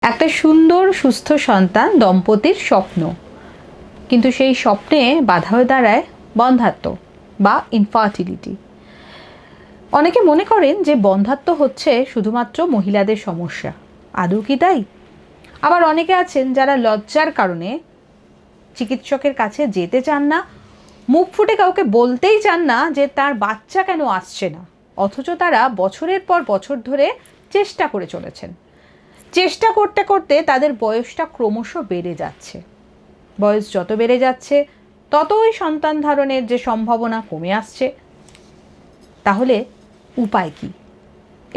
একটা সুন্দর সুস্থ সন্তান দম্পতির স্বপ্ন, কিন্তু সেই স্বপ্নে বাধা হয়ে দাঁড়ায় বন্ধ্যাত্ব বা ইনফার্টিলিটি। অনেকে মনে করেন যে বন্ধ্যাত্ব হচ্ছে শুধুমাত্র মহিলাদের সমস্যা। আদৌ কি তাই? আবার অনেকে আছেন যারা লজ্জার কারণে চিকিৎসকের কাছে যেতে চান না, মুখ ফুটে কাউকে বলতেই চান না যে তার বাচ্চা কেন আসছে না, অথচ তারা বছরের পর বছর ধরে চেষ্টা করে চলেছেন। চেষ্টা করতে করতে তাদের বয়সটা ক্রমশ বেড়ে যাচ্ছে। বয়স যত বেড়ে যাচ্ছে ততই সন্তান ধারণের যে সম্ভাবনা কমে আসছে। তাহলে উপায় কি?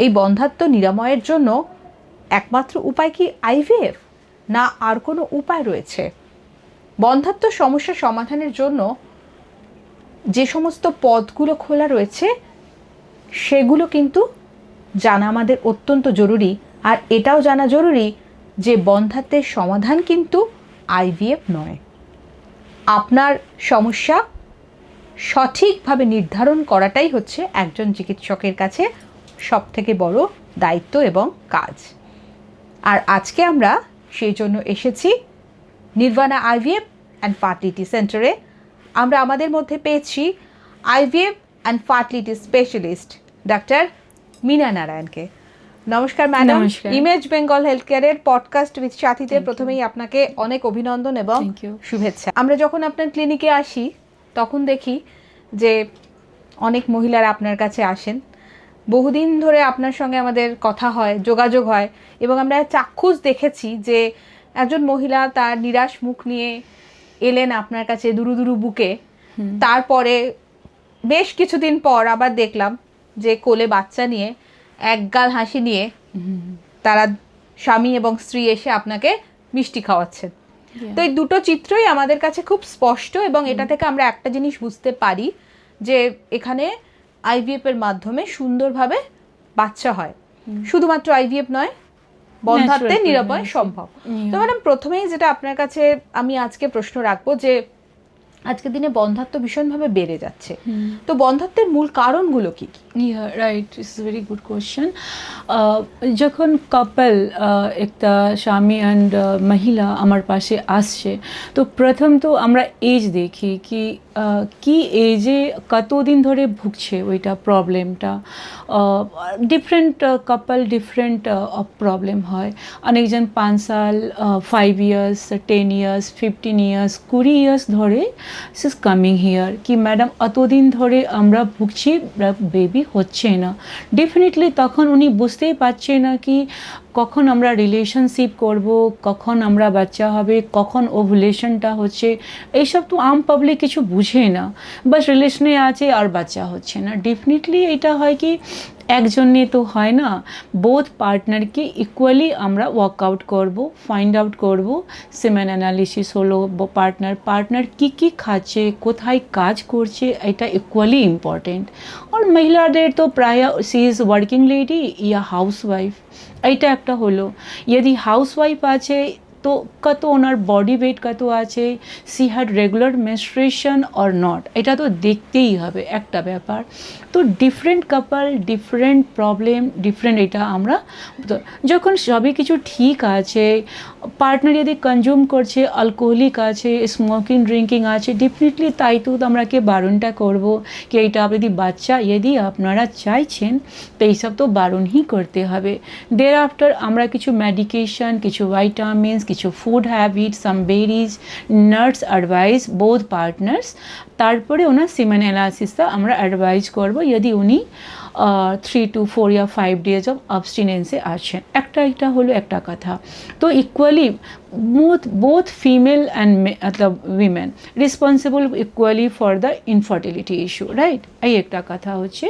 এই বন্ধ্যাত্ব নিরাময়ের জন্য একমাত্র উপায় কি আইভিএফ, না আর কোনো উপায় রয়েছে? বন্ধ্যাত্ব সমস্যা সমাধানের জন্য যে সমস্ত পথগুলো খোলা রয়েছে সেগুলো কিন্তু জানা আমাদের অত্যন্ত জরুরি। আর এটাও জানা জরুরি যে বন্ধ্যাত্বের সমাধান কিন্তু আইভিএফ নয়। আপনার সমস্যা সঠিকভাবে নির্ধারণ করাটাই হচ্ছে একজন চিকিৎসকের কাছে সবথেকে বড় দায়িত্ব এবং কাজ। আর আজকে আমরা সেই জন্য এসেছি নির্বাণা আইভিএফ অ্যান্ড ফার্টিলিটি সেন্টারে। আমরা আমাদের মধ্যে পেয়েছি আইভিএফ অ্যান্ড ফার্টিলিটি স্পেশালিস্ট ডাক্তার মীনা নারায়ণকে। নমস্কার ম্যাডাম। ইমেজ বেঙ্গল হেলথ কেয়ারের পডকাস্ট উইথ সাথীতে প্রথমেই আপনাকে অনেক অভিনন্দন এবং শুভেচ্ছা। আমরা যখন আপনার ক্লিনিকে আসি তখন দেখি যে অনেক মহিলারা আপনার কাছে আসেন। বহুদিন ধরে আপনার সঙ্গে আমাদের কথা হয়, যোগাযোগ হয়, এবং আমরা চাক্ষুষ দেখেছি যে একজন মহিলা তার নিরাশ মুখ নিয়ে এলেন আপনার কাছে দুরু দুরু বুকে। তারপরে বেশ কিছুদিন পর আবার দেখলাম যে কোলে বাচ্চা নিয়ে একগাল হাসি নিয়ে তারা স্বামী এবং স্ত্রী এসে আপনাকে মিষ্টি খাওয়াচ্ছেন। তো এই দুটো চিত্রই আমাদের কাছে খুব স্পষ্ট, এবং এটা থেকে আমরা একটা জিনিস বুঝতে পারি যে এখানে আইভিএফ এর মাধ্যমে সুন্দরভাবে বাচ্চা হয়। শুধুমাত্র আইভিএফ নয়, বন্ধ্যাত্বের নিরাময় সম্ভব। তো ম্যাডাম, প্রথমেই যেটা আপনার কাছে আমি আজকে প্রশ্ন রাখবো যে আজকের দিনে বন্ধ্যাত্ব ভীষণভাবে বেড়ে যাচ্ছে, তো বন্ধ্যাত্বের মূল কারণগুলো কি কি? Right, it's very good question. যখন কাপল একটা স্বামী অ্যান্ড মহিলা আমার পাশে আসছে, তো প্রথম তো আমরা এজ দেখি কি এজে কতদিন ধরে ভুগছে ওইটা প্রবলেমটা। ডিফারেন্ট কাপল ডিফারেন্ট প্রবলেম হয়। অনেকজন 5 সাল, 5 ইয়ার্স, 10 ইয়ার্স, 15 ইয়ার্স, 20 ইয়ার্স ধরে ইস কামিং হিয়ার কি ম্যাডাম এতদিন ধরে আমরা ভুগছি, বেবি হচ্ছে না। ডেফিনেটলি তখন উনি বুঝতেই পারছে না কি কখন আমরা রিলেশনশিপ করব, কখন আমরা বাচ্চা হবে, কখন ওভুলেশনটা হচ্ছে। এইসব তো আম পাবলিক কিছু বুঝে না, বাস রিলেশনে আছে আর বাচ্চা হচ্ছে না। ডেফিনেটলি এটা হয় কি একজনে তো হয় না, বোথ পার্টনারকে ইকুয়ালি আমরা ওয়ার্কআউট করব, ফাইন্ড আউট করব। সেমেন অ্যানালিসিস হলো, পার্টনার কী খাচ্ছে, কোথায় কাজ করছে, এটা ইকুয়ালি ইম্পর্টেন্ট। আর মহিলাদের তো প্রায় সি ইজ ওয়ার্কিং লেডি ইয়া হাউসওয়াইফ, এইটা একটা হলো। যদি হাউসওয়াইফ আছে তো কত ওনার বডি ওয়েট কত আছে, she had regular menstruation or not, এটা তো দেখতেই হবে একটা ব্যাপার। তো ডিফারেন্ট কাপল ডিফারেন্ট প্রবলেম ডিফারেন্ট, এটা আমরা যখন সবই কিছু ঠিক আছে, পার্টনার যদি কনজিউম করছে, অ্যালকোহলিক আছে, স্মোকিং ড্রিঙ্কিং আছে, ডেফিনেটলি তাই তো আমরাকে বারণটা করব কি এইটা যদি বাচ্চা যদি আপনারা চাইছেন তো এইসব তো বারণই করতে হবে। দেয়ার আফটার আমরা কিছু মেডিকেশন, কিছু ভাইটামিনস, কিছু food habit, some berries, nuts advice both partners. তারপরে ওনার সিমেন অ্যানালিসিসটা আমরা অ্যাডভাইস করবো যদি উনি 3 to 4 या 5 days অফ অ্যাবস্টিনেন্সে আছেন। এটা হলো একটা কথা। তো ইকুয়ালি both female and मतलब women responsible equally for the infertility issue, right? এই একটা কথা হচ্ছে।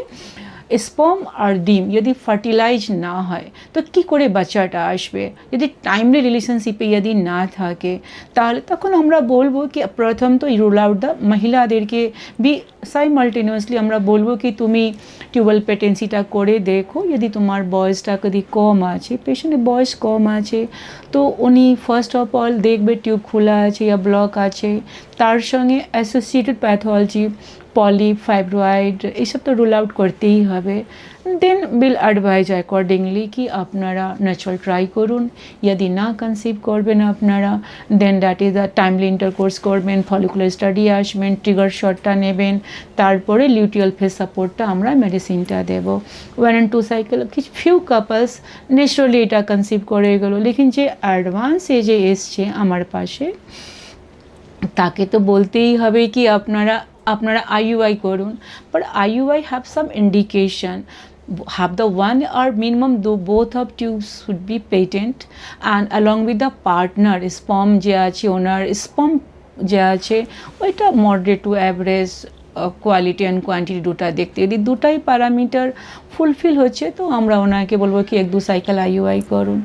স্পার্ম আর ডিম যদি ফার্টিলাইজ না হয় তো কী করে বাচ্চাটা আসবে? যদি টাইমলি রিলেশনশিপে যদি না থাকে তাহলে তখন আমরা বলবো কি প্রথম তো রুল আউট দ্য মহিলাদেরকে বি সাইমালটেনিয়াসলি আমরা বলবো কি তুমি টিউবওয়েল পেটেন্সিটা করে দেখো, যদি তোমার বয়সটা যদি কম আছে, পেশেন্টের বয়স কম আছে, তো উনি ফার্স্ট অফ অল দেখবে টিউব খোলা আছে ইয়া ব্লক আছে, তার সঙ্গে অ্যাসোসিয়েটেড প্যাথোলজি পলিপ ফাইব্রয়েড এইসব তো রুল আউট করতেই হবে। দেন উইল অ্যাডভাইজ অ্যাকর্ডিংলি কি আপনারা ন্যাচারাল ট্রাই করুন, যদি না কনসিভ করবেন আপনারা then that is the timely intercourse করবেন, ফলিকুলার স্টাডি আসবেন, ট্রিগার শটটা নেবেন, তারপরে লিউটিয়াল ফেজ সাপোর্টটা আমরা মেডিসিনটা দেবো। 1 and 2 সাইকেল কিছু ফিউ কাপলস ন্যাচারালি এটা কনসিভ করে গেলো, লেকিন যে অ্যাডভান্স এজে এসছে আমার পাশে তাকে তো বলতেই হবে কি আপনারা IUI করুন, but IUI have some indication, have the 1 or minimum though both of tubes should be patent and along with the partner sperm যে আছে ওনার sperm যে আছে ওইটা moderate two average quality and quantity দুটা দেখতে, যদি দুটাই প্যারামিটার ফুলফিল হচ্ছে তো আমরা ওনাকে বলবো কি 1-2 সাইকেল IUI করুন।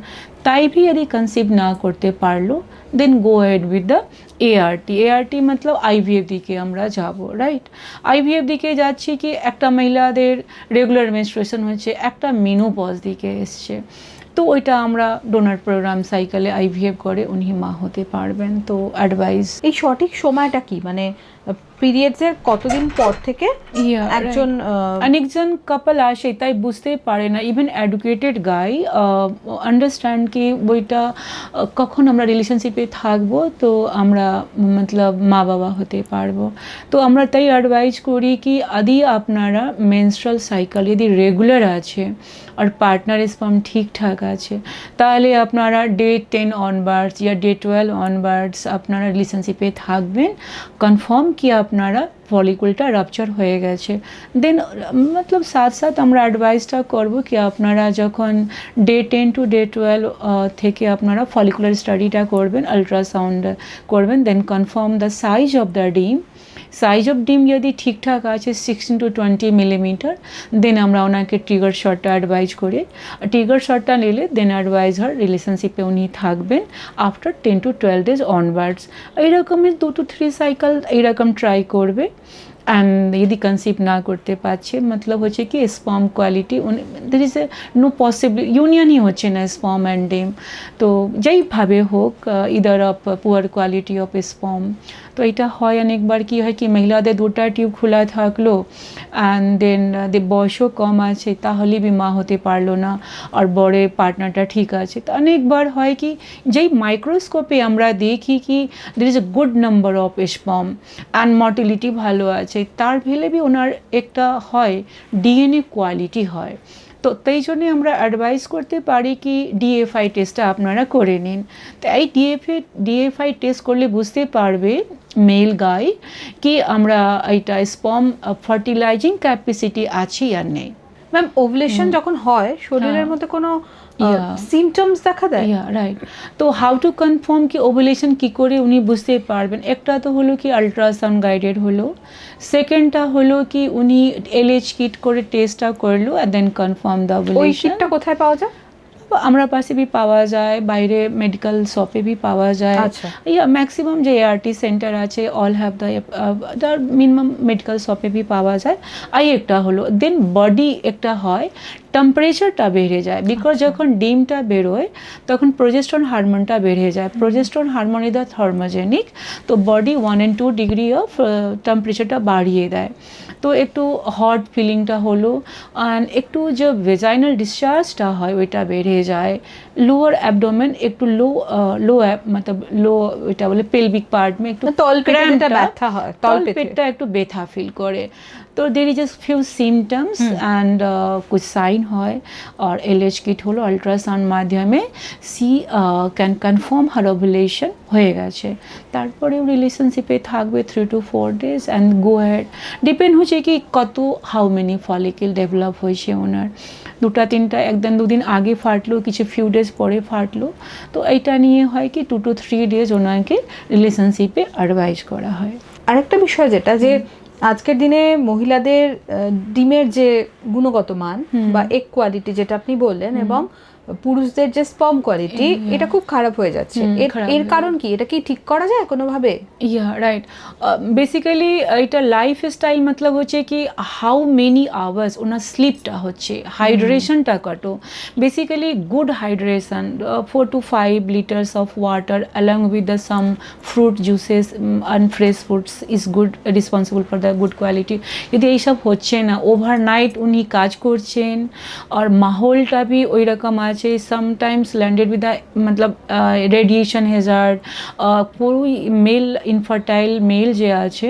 তাই भी यदि কনসিভ না করতে পারলো then go ahead with the ART মতলব IVF দিকে আমরা যাব, রাইট। IVF দিকে যাচ্ছি কি একটা মহিলাদের রেগুলার মেনস্ট্রুয়েশন হচ্ছে, একটা মেনোপজ দিকে এসছে, তো ওইটা আমরা ডোনার প্রোগ্রাম সাইকেলে IVF করে উনি মা হতে পারবেন। তো অ্যাডভাইস এই সঠিক সময়টা কি, মানে পিরিয়ডসের কতদিন পর থেকে একজন অনেকজন কাপল আসে তাই বুঝতে পারে না, ইভেন এডুকেটেড গাই আন্ডারস্ট্যান্ড কি বইটা কখন আমরা রিলেশনশিপে থাকবো তো আমরা মতলব মা বাবা হতে পারবো। তো আমরা তাই অ্যাডভাইস করি কি যদি আপনারা মেনস্ট্রাল সাইকেল যদি রেগুলার আছে আর পার্টনার স্পার্ম ঠিকঠাক আছে তাহলে আপনারা ডে 10 অনওয়ার্ডস ইয়া ডে 12 অনওয়ার্ডস আপনারা রিলেশনশিপে থাকবেন, কনফার্ম কি আপনারা ফলিকুলটা রাপচার হয়ে গেছে। দেন মতলব সাথ সাথ আমরা অ্যাডভাইসটা করব কি আপনারা যখন ডে 10 টু ডে 12 থেকে আপনারা ফলিকুলার স্টাডিটা করবেন, আলট্রাসাউন্ড করবেন, then confirm the size of the ডিম। সাইজ অফ ডিম যদি ঠিকঠাক আছে 16 to 20 মিলিমিটার দেন আমরা ওনাকে ট্রিগার শটটা অ্যাডভাইজ করি, ট্রিগার শটটা নিলে দেন অ্যাডভাইজ হয় রিলেশনশিপে উনি থাকবেন আফটার 10 to 12 days অনওয়ার্ডস। এইরকমের 2 to 3 সাইকেল এইরকম ট্রাই করবে। অ্যান্ড যদি কনসিভ না করতে পারছে মতলব হচ্ছে কি sperm quality there is a no possible ইউনিয়নই হচ্ছে না স্পার্ম অ্যান্ড ডিম, তো যেইভাবে হোক either of poor quality of sperm. তো এটা হয় অনেকবার কি হয় কি মহিলাদের 2টা টিউব খোলা থাকলো অ্যান্ড দেন বয়সও কম আছে তাহলে বি মা হতে পারলো না আর বড় পার্টনারটা ঠিক আছে। তো অনেকবার হয় কি যেই মাইক্রোস্কোপে আমরা দেখি কি দের is a good number of sperm and motility ভালো আছে, তার ভেলে বি ওনার একটা হয় DNA কোয়ালিটি হয়। তো তাই জন্যে আমরা অ্যাডভাইস করতে পারি কি DFI টেস্টটা আপনারা করে নিন। তো এই DFI টেস্ট করলে বুঝতে পারবে মেল গাই কি আমরা এইটা স্পার্ম ফার্টিলাইজিং ক্যাপাসিটি আছে আর নেই। ম্যাম ওভুলেশন যখন হয় শরীরের মধ্যে কোনো সিমটমস দেখা দেয়? রাইট। তো হাউ টু কনফার্ম কি ওভুলেশন কী করে উনি বুঝতে পারবেন, একটা তো হলো কি আলট্রাসাউন্ড গাইডেড হলো, সেকেন্ডটা হলো কি উনি LH কিট করে টেস্টটা করলো আর দেন কনফার্ম দ্য ওভুলেশন। ওই কিটটা কোথায় পাওয়া যায়? আমরা পাশে भी পাওয়া যায়, বাইরে মেডিকেল শপে भी পাওয়া যায়। আচ্ছা, ইয়া ম্যাক্সিমাম যে ART সেন্টার আছে all have the minimum medical শপে भी পাওয়া যায়। আর একটা হলো দেন বডি একটা হয় টেম্পারেচারটা বেড়ে যায়, বিকজ যখন ডিমটা বেরোয় তখন প্রোজেস্টেরন হারমোনটা বেড়ে যায়, progesterone hormone is the thermogenic, তো বডি 1 and 2 ডিগ্রি অফ টেম্পারেচারটা বাড়িয়ে দেয়। তো একটু হট ফিলিংটা হলো অ্যান্ড একটু যে ভেজাইনাল ডিসচার্জটা হয় ওইটা বেড়ে যায়, লোয়ার অ্যাবডোমেন একটু লো মতলব লো ওইটা বলে পেলভিক পার্ট মে একটু তলপেটে ব্যথা হয়, তলপেটটা একটু ব্যথা ফিল করে। তো there is a few symptoms and কুछ সাইন হয় আর LH কিট হলো আলট্রাসাউন্ড মাধ্যমে ক্যান কনফার্ম হার ওভুলেশন হয়ে গেছে, তারপরে রিলেশনশিপে থাকবে 3 to 4 days and go head. Depend হচ্ছে কি কত হাউ মেনি ফলিকেল ডেভেলপ হয়েছে ওনার, 2টা 3টা একদিন 2 দিন আগে ফাটলো কিছু ফিউ ডেজ পরে ফাটলো, তো এইটা নিয়ে হয় কি 2 to 3 days ওনাকে রিলেশনশিপে অ্যাডভাইস করা হয়। আরেকটা বিষয় যেটা যে আজকের দিনে মহিলাদের ডিমের যে গুণগত মান বা এগ কোয়ালিটি যেটা আপনি বললেন এবং পুরুষদের যে স্পার্ম কোয়ালিটি এটা খুব খারাপ হয়ে যাচ্ছে, খারাপ এর হয়ে কারণ কি? এটা কি ঠিক করা যায় কোনোভাবে? ইয়া রাইট, বেসিক্যালি এটা লাইফস্টাইল মতলব হচ্ছে কি হাউ মেনি আওয়ার্স ওনার স্লিপটা হচ্ছে, হাইড্রেশনটা কত, basically good hydration 4 to 5 liters of water along with the some fruit juices and fresh fruits is good responsible for the good quality। যদি এইসব হচ্ছে না, ওভারনাইট উনি কাজ করছেন আর মাহौलটা भी ওই রকম আছে, sometimes landed with the Matlab radiation Hazard, পুরোই মেল ইনফার্টাইল মেল যে আছে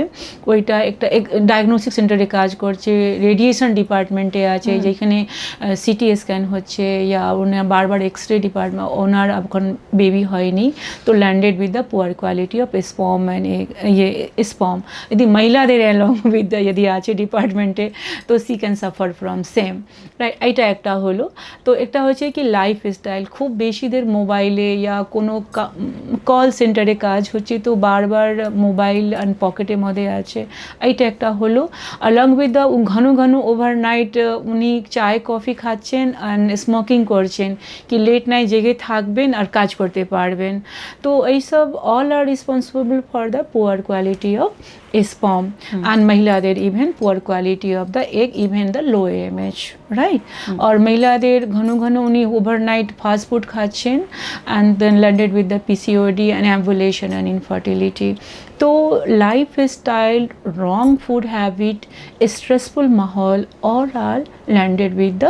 ওইটা একটা ডায়াগনোস্টিক সেন্টারে কাজ করছে, রেডিয়েশন ডিপার্টমেন্টে আছে যেখানে সিটি স্ক্যান হচ্ছে ইয়া ওনার বারবার এক্স রে ডিপার্টমেন্ট, ওনার এখন বেবি হয়নি, তো landed with the poor quality of sperm and ইয়ে স্পার্ম। যদি মহিলাদের অ্যালং উইথ দ্য যদি আছে ডিপার্টমেন্টে তো she can suffer from same, right. এইটা একটা হলো। তো একটা হচ্ছে কি লাইফস্টাইল, খুব বেশিদের মোবাইলে ইয়া কোনো কল সেন্টারে কাজ হচ্ছে তো বারবার মোবাইল অ্যান্ড পকেটের মধ্যে আছে, এইটা একটা হলো। অলং উইথ দ্য ঘন ঘন ওভারনাইট উনি চায় কফি খাচ্ছেন অ্যান্ড স্মোকিং করছেন, কি লেট নাইট জেগে থাকবেন আর কাজ করতে পারবেন, তো এইসব all are responsible for the poor quality of sperm and মহিলাদের even poor quality of the egg, even the low AMH, right. আর মহিলাদের ঘন ঘন উনি ওভারনাইট ফাস্ট ফুড খাচ্ছেন and then landed with the PCOD and ambulation and infertility. तो lifestyle, wrong food habit, stressful माहौल और are landed with the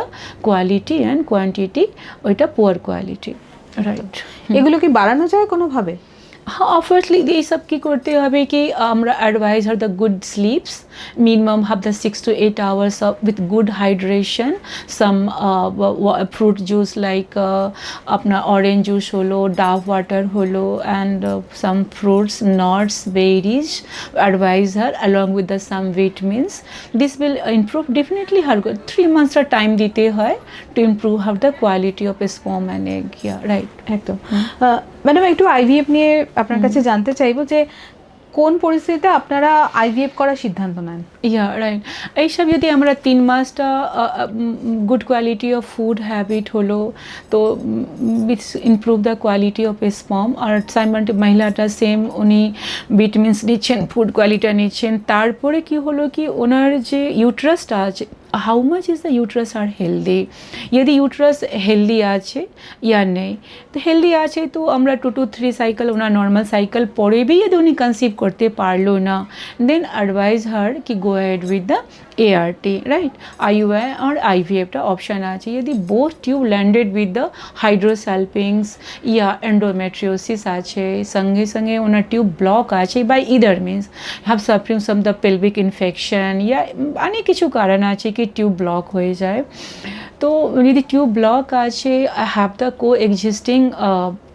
quality and quantity ওইটা পুয়ার কোয়ালিটি, রাইট। এগুলো কি বাড়ানো যায় কোনোভাবে? हाँ, ऑफर्सली ये सब की करते হবে কি আমরা advice are the good sleeps, minimum have the 6 to 8 hours of with good hydration, some fruit juice like अपना orange juice হলো, ডাভ ওয়াটার হলো, and some fruits, nuts, berries, advise her along with the some vitamins, this will improve definitely her 3 months টা time দিতে হয় to improve how the quality of sperm and egg, yeah, right। একদম। Madam একটু IVF নিয়ে আপনার কাছে জানতে চাইবো যে কোন পরিস্থিতিতে আপনারা আইভিএফ করার সিদ্ধান্ত নেন? ইয়া রাইট, এইসব যদি আমরা 3 মাসটা good quality of food habit হলো তো improve the quality of sperm, আর সাইমান্টে মহিলাটা সেম উনি ভিটামিনস নিচ্ছেন, ফুড কোয়ালিটিটা নিচ্ছেন, তারপরে কি হলো কি ওনার যে ইউট্রাসটা আছে, how much is the uterus are healthy, যদি ইউট্রাস হেলদি আছে ইয়া নেই, তো হেলদি আছে তো আমরা 2 to 3 cycle owner normal cycle পরে भी যদি উনি কনসিভ করতে পারলো না, দেন অ্যাডভাইজ হার কি go ahead with the ART, right. IUI আর IVFটা অপশান আছে, যদি both tube landed with the hydrosalpinx ইয়া এন্ডোমেট্রিওসিস আছে, সঙ্গে সঙ্গে ওনার টিউব ব্লক আছে by either means have suffering some the pelvic infection ইয়া অনেক কিছু কারণ আছে কি টিউব ব্লক হয়ে যায়, তো যদি টিউব ব্লক আছে have the co existing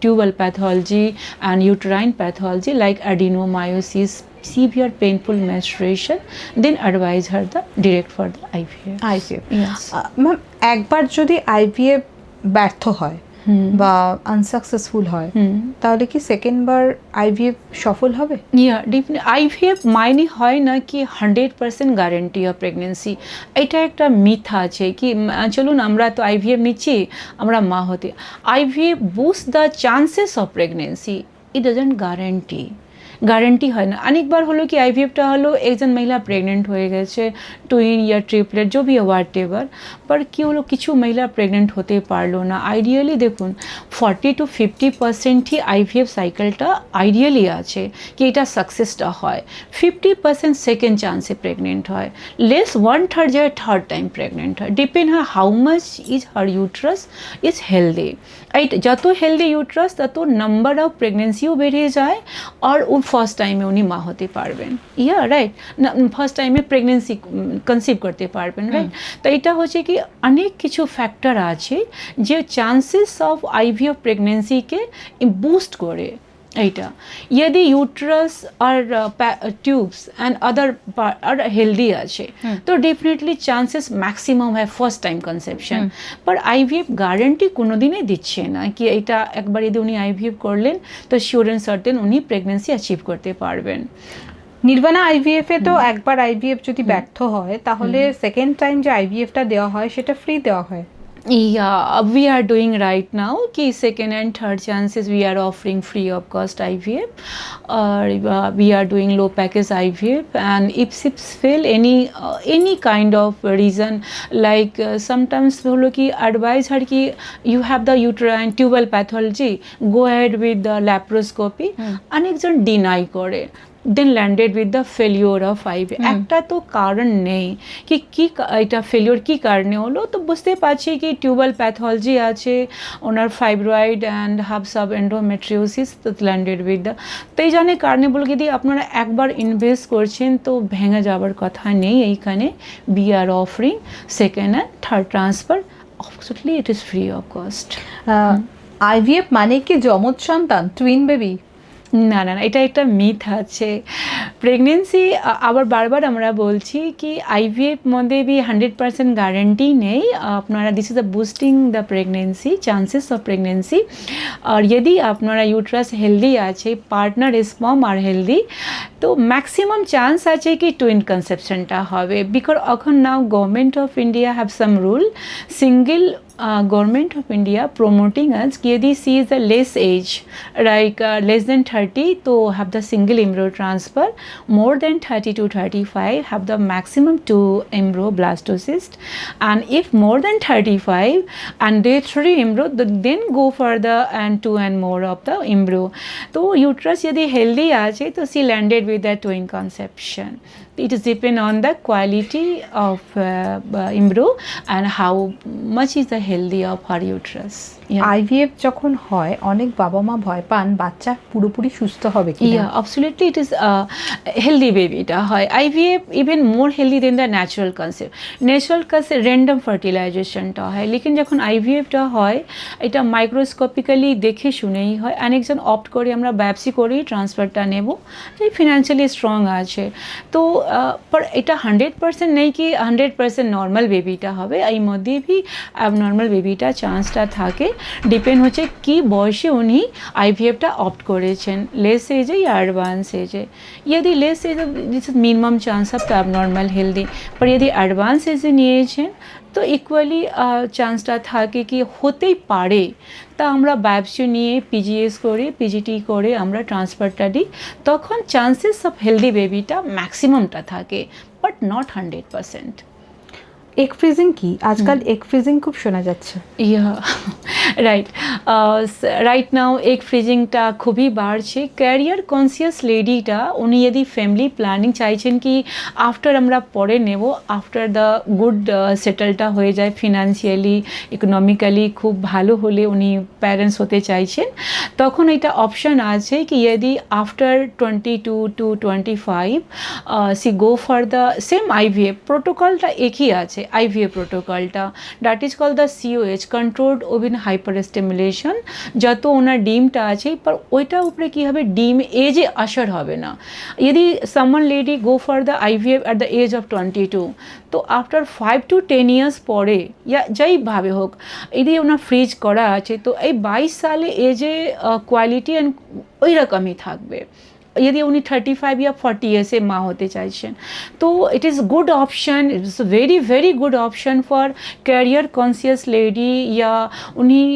tubal pathology and uterine pathology like adenomyosis, severe painful menstruation, then advise her the direct for the IVF. IVF, Yes. Ma'am একবার যদি আইভিএফ ব্যর্থ হয় বা আনসাকসেসফুল হয় তাহলে কি সেকেন্ড বার আইভিএফ সফল হবে? ইয়া ডিফিনেটলি আইভিএফ মাইনে হয় না কি 100% গ্যারেন্টি অফ প্রেগনেন্সি, এটা একটা মিথ আছে কি চলুন আমরা তো আইভিএফ নিচ্ছি আমরা মা হতে, IVF boost the chances of pregnancy, it doesn't guarantee হয় না। অনেকবার হলো কি আইভিএফটা হলো একজন মহিলা প্রেগনেন্ট হয়ে গেছে, টুইন या ট্রিপলেট जो भी হোয়াট এভার, पर কি হলো কিছু মহিলা প্রেগনেন্ট হতে পারলো না। আইডিয়ালি দেখুন 40 to 50% ही আইভিএফ সাইকেলটা আইডিয়ালি আছে কি এটা সাকসেসটা হয়, 50% সেকেন্ড চান্সে প্রেগনেন্ট হয়, লেস 1/3 যায় থার্ড টাইম প্রেগনেন্ট হয়, ডিপেন্ড হয় how much is her uterus is healthy, right. যত হেলদি ইউট্রাস তত নাম্বার অফ প্রেগনেন্সিও বেড়ে যায় আর ফার্স্ট টাইমে উনি মা হতে পারবেন, ইয়া রাইট, ফার্স্ট টাইমে প্রেগনেন্সি কনসিভ করতে পারবেন, রাইট। তো এটা হচ্ছে কি অনেক কিছু ফ্যাক্টর আছে যে চান্সেস অফ আইভিএফ প্রেগনেন্সিকে বুস্ট করে, এইটা যদি ইউট্রাস আর tubes and other are healthy আছে তো ডেফিনেটলি চান্সেস ম্যাক্সিমাম হয় first time conception, but IVF guarantee কোনো দিনই দিচ্ছে না কি এটা একবার যদি উনি আইভিএফ করলেন তো শিওর অ্যান্ড সার্টেন উনি প্রেগনেন্সি অ্যাচিভ করতে পারবেন। নির্বাণা আইভিএফ এ তো একবার আইভিএফ যদি ব্যর্থ হয় তাহলে সেকেন্ড টাইম যে আইভিএফটা দেওয়া হয় সেটা ফ্রি দেওয়া হয়? Yeah, we are doing right now कि second and third chances we are offering free of cost IVF or we are doing low package IVF, and if feel any kind of reason like sometimes হলো কি advise her कि you have the uterine tubal pathology, go ahead with the laparoscopy, অনেকজন deny করে, then landed with the failure of IVF. একটা তো কারণ নেই কি এটা ফেলিওর কী কারণে হলো, তো বুঝতে পারছি কি টিউবাল প্যাথোলজি আছে, ওনার ফাইব্রয়েড অ্যান্ড হাব সাব এন্ডোমেট্রিওসিস, তো ল্যান্ডেড উইথ দ্য, তো এই জানে কারণে বলে যদি আপনারা একবার ইনভেস্ট করছেন তো ভেঙে যাওয়ার কথা নেই এইখানে। We are offering second and third transfer, absolutely it is free of cost. IVF মানে কি যমজ সন্তান, টুইন বেবি? না না না, এটা একটা মিথ আছে। প্রেগনেন্সি আবার বারবার আমরা বলছি কি আইভিএফ মধ্যে বি 100% গ্যারেন্টি নেই আপনারা, this is the boosting the pregnancy chances of pregnancy. আর যদি আপনারা ইউট্রাস হেলদি আছে, পার্টনার স্পার্ম আর হেলদি, তো ম্যাক্সিমাম চান্স আছে কি টুইন কনসেপশনটা হবে। বিকজ এখন now government of India have some rule, single government of India promoting us कि यदि she is the less age like less than 30 तो have the single embryo transfer, more than 30 to 35 have the maximum 2 embryo blastocyst, and if more than 35 and they 3 embryo then go for the and 2 and more of the embryo। तो uterus यदि healthy আছে तो she landed with the twin conception। It is depend on the quality of embryo and how much is the healthy of her uterus। IVF যখন হয় অনেক বাবা মা ভয় পান বাচ্চা পুরোপুরি সুস্থ হবে কি। Yeah, absolutely it is a healthy baby এটা হয়। IVF even more healthy than the natural concept। natural concept random fertilizationটা হয়, লেকিন যখন আইভিএফটা হয় এটা মাইক্রোস্কোপিক্যালি দেখে শুনেই হয়। অনেকজন অপ্ট করে আমরা বায়োপসি করেই ট্রান্সফারটা নেব, যে ফিনান্সিয়ালি স্ট্রং আছে। তো পর এটা 100% নেই কি 100% নর্মাল বেবিটা হবে, এই মধ্যে ভি অ্যাবনর্মাল বেবিটা চান্সটা থাকে। ডিপেন্ড হচ্ছে কি বয়সে উনি আইভিএফটা অপ্ট করেছেন, লেস এজে या एडवांस एज है। यदि less age this minimum chance of abnormal healthy, पर यदि एडवांस एजे নিয়েছেন তো ইকুয়ালি চান্সটা থাকে কি হতেই পারে। তা আমরা বায়োপসি নিয়ে পিজিএস করে পিজিটি করে আমরা ট্রান্সফারটা দিই, তখন চান্সেস অফ হেলদি বেবিটা ম্যাক্সিমামটা থাকে, বাট নট 100%। এগ ফ্রিজিং কি? আজকাল এগ ফ্রিজিং খুব শোনা যাচ্ছে। Yeah right, right now egg ফ্রিজিংটা খুবই বাড়ছে। ক্যারিয়ার কনসিয়াস লেডিটা উনি যদি ফ্যামিলি প্ল্যানিং চাইছেন কি আফটার আমরা পরে নেব, আফটার দ্য গুড সেটেলটা হয়ে যায় ফিনান্সিয়ালি ইকোনমিক্যালি খুব ভালো হলে উনি প্যারেন্টস হতে চাইছেন, তখন এটা অপশান আছে কি যদি after 22 to 25 she go for the same IVF প্রোটোকলটা একই আছে। IVF প্রোটোকলটা that is call the COH controlled ovarian hyper stimulation. যত ওনার ডিমটা আছে पर ওইটা উপরে কী হবে ডিম এজে আসার হবে না। যদি someone lady go for the IVF at the age of 22, তো আফটার 5 to 10 ইয়ার্স পরে ইয়া যাইভাবে হোক যদি ওনার ফ্রিজ করা আছে তো এই 22 সালে এজে কোয়ালিটি অ্যান্ড ওই রকমই থাকবে। यदि उन्हें 35 या 40 ऐसे माँ होते चाहছেন, तो it is good option, it is very very good option for career conscious lady या उन्हीं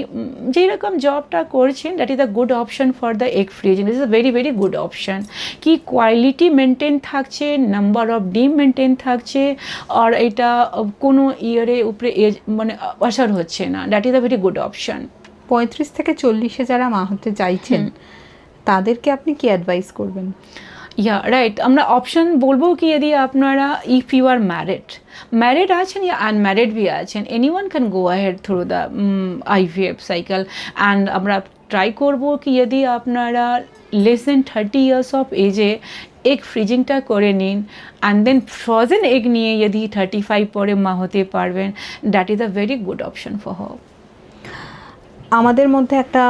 जे रकम जॉबटा করছেন, that is a good option for the egg freezing. It is a very very good option কি কোয়ালিটি মেনটেন থাকছে, number of ডিম maintain থাকছে, আর এটা কোনো ইয়ারে উপরে এজ মানে আসার হচ্ছে না। That is a very good option. 35 থেকে 40-এ যারা মা হতে চাইছেন তাদেরকে আপনি কি অ্যাডভাইস করবেন? ইয়া রাইট, আমরা অপশন বলবো কি যদি আপনারা ইফ ইউ আর ম্যারিড আছেন या আনম্যারিড भी আছেন, anyone can go ahead through the IVF cycle. And আমরা ট্রাই করবো কি যদি আপনারা লেস দেন 30 ইয়ার্স অফ এজে এগ ফ্রিজিংটা করে নিন, অ্যান্ড দেন ফ্রোজেন এগ নিয়ে যদি 35 পরে মা হতে পারবেন, that is a very good option for her. আমাদের মধ্যে একটা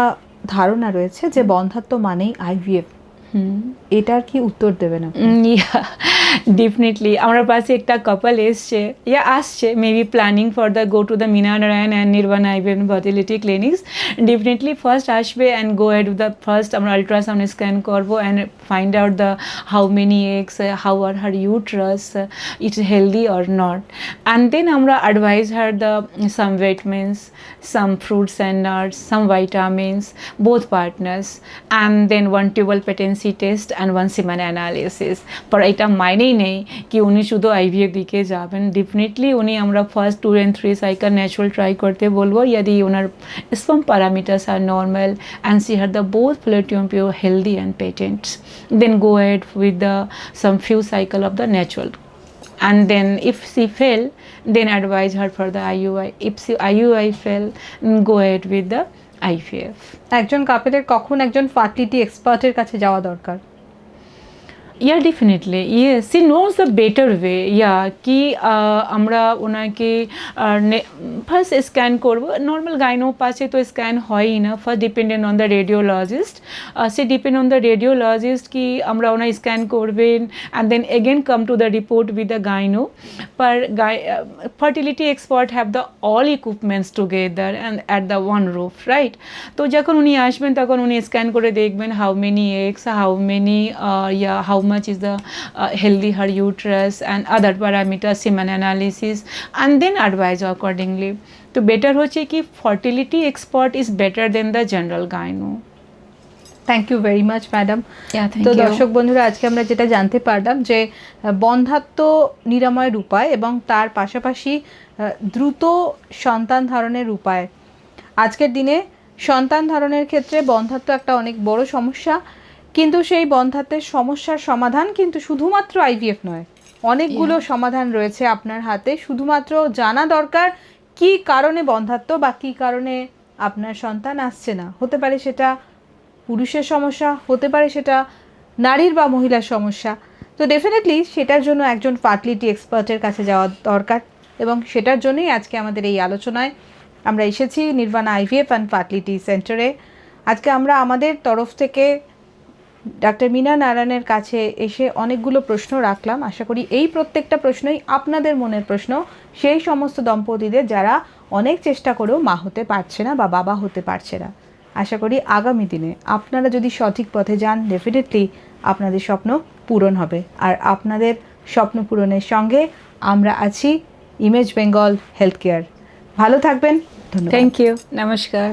ধারণা রয়েছে যে বন্ধাত্ব মানেই IVF, এটার কি উত্তর দেবেন আপনি? ডেফিনেটলি আমার পাশে একটা কাপল এসছে আসছে maybe planning for the go to the Meena Narayan and Nirvana IVF fertility clinics definitely first আসবে and go head the first আমরা আলট্রাসাউন্ড স্ক্যান করবো and find out the how many eggs how are her uterus it's healthy or not and then আমরা advise her the some vitamins, some fruits and nuts, some vitamins, both partners, and then one tubal patency test and one semen analysis. पर এটা मायने নেই कि উনি শুধু IVF দিকে যাবেন डेफिनेटली উনি আমরা first 2 and 3 cycle natural try করতে বলবো यदि ওনার sperm parameters are normal and she had the both fallopian tube healthy and patent, then go ahead with the some few cycle of the natural. And then if she fail, then advise her for the IUI. If she IUI fail, go ahead with the IVF. একজন কাপেলের কখন একজন fertility এক্সপার্টের কাছে যাওয়া দরকার? Yeah, definitely. Yes, she knows the better way. Yeah, कि আমরা ওনাকে first scan করব নর্মাল গাইনো পাশে তো স্ক্যান হয়ই না first dependent on the radiologist সে ডিপেন্ড অন দ্য রেডিওলজিস্ট কি আমরা ওনার স্ক্যান করবেন and then again come to the report with the gyno पर fertility expert have the all equipments together and at the one roof right তো যখন উনি আসবেন তখন উনি স্ক্যান করে দেখবেন how many eggs how many how much is the healthy her uterus and other parameters semen analysis and then advise accordingly तो better হচ্ছে কি fertility expert is better than the general gyno. Thank you very much madam. thank তো you. দর্শক বন্ধুরা আজকে আমরা যেটা জানতে পারলাম যে বন্ধ্যাত্ব নিরাময়ের উপায় এবং তার পাশাপাশি দ্রুত সন্তান ধারণের উপায়। আজকের দিনে সন্তান ধারণের ক্ষেত্রে বন্ধ্যাত্ব একটা অনেক বড় সমস্যা, কিন্তু সেই বন্ধ্যাত্বের সমস্যার সমাধান কিন্তু শুধুমাত্র আইভিএফ নয়, অনেকগুলো সমাধান রয়েছে আপনার হাতে। শুধুমাত্র জানা দরকার কী কারণে বন্ধ্যাত্ব বা কী কারণে আপনার সন্তান আসছে না। হতে পারে সেটা পুরুষের সমস্যা, হতে পারে সেটা নারীর বা মহিলার সমস্যা। তো ডেফিনেটলি সেটার জন্য একজন ফার্টিলিটি এক্সপার্টের কাছে যাওয়া দরকার এবং সেটার জন্যই আজকে আমাদের এই আলোচনায় আমরা এসেছি নির্বাণা আইভিএফ অ্যান্ড ফার্টিলিটি সেন্টারে। আজকে আমরা আমাদের তরফ থেকে ডাক্তার মীনা নারায়ণের কাছে এসে অনেকগুলো প্রশ্ন রাখলাম। আশা করি এই প্রত্যেকটা প্রশ্নই আপনাদের মনের প্রশ্ন, সেই সমস্ত দম্পতিদের যারা অনেক চেষ্টা করেও মা হতে পারছে না বা বাবা হতে পারছে না। আশা করি আগামী দিনে আপনারা যদি সঠিক পথে যান ডেফিনেটলি আপনাদের স্বপ্ন পূরণ হবে। আর আপনাদের স্বপ্ন পূরণের সঙ্গে আমরা আছি ইমেজ বেঙ্গল হেলথ কেয়ার। ভালো থাকবেন, ধন্যবাদ। Thank you. Namaskar.